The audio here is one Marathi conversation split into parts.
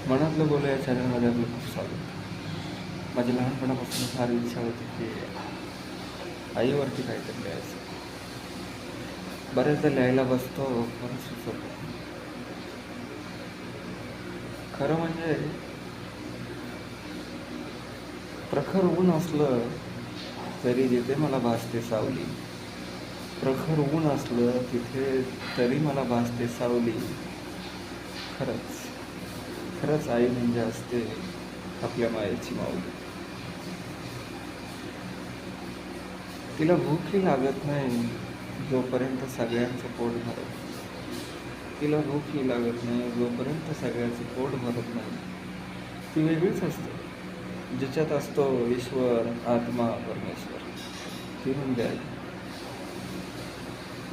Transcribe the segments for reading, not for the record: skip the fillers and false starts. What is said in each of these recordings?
मनातलं बोला या चॅनलमध्ये आपलं खूप स्वागत. माझी लहानपणापासून फार इच्छा होती की आईवरती काहीतरी लिहायचं. बऱ्याचदा लिहायला बसतो पण सुचत नाही. खरं म्हणजे प्रखर ऊन असलं तरी जिथे मला भासते सावली, प्रखर ऊन असलं तिथे तरी मला भासते सावली. खरंच खरंच आई म्हणजे असते आपल्या मायेची माऊली. तिला भूकही लागत नाही जोपर्यंत सगळ्यांचं पोट भरत. तिला भूकही लागत नाही जोपर्यंत सगळ्यांचं पोट भरत नाही. ती वेगळीच असते, जिच्यात असतो ईश्वर, आत्मा, परमेश्वर. ती म्हणजे आई.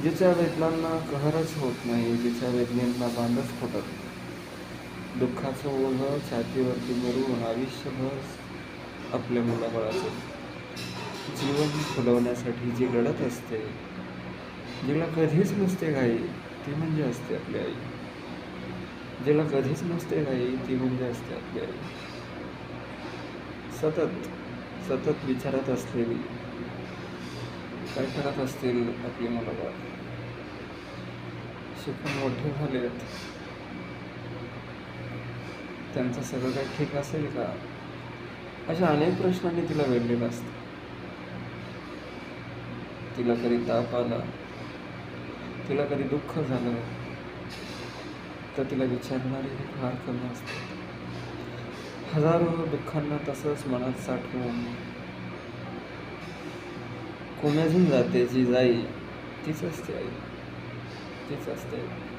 जिच्या वेदनांना कहरच होत नाही, जिच्या वेदनेंना बांधच फुटत नाही. दुःखाचं ओझं छातीवरती मिळवून आयुष्यभर आपल्या मुलाबाळाचं जीवन फुलवण्यासाठी जी लढत असते, जिला कधीच नसते घाई, ती म्हणजे असते आपली आई. जिला कधीच नसते घाई, ती म्हणजे असते आपली आई. सतत सतत विचारत असलेली, काय करत असतील आपली मुलं. शिकून मोठे झालेत, त्यांचं सगळं काही ठीक असेल का, अशा अनेक प्रश्नांनी तिला वेढलेलं असतं. तिला कधी ताप आला, तिला कधी दुःख झालं तर तिला विचारणारे फार कमी असतात. हजारो दुःखांना तसंच मनात साठवून कोमेजून जाते जी जाई, तीच असते आई, तीच असते.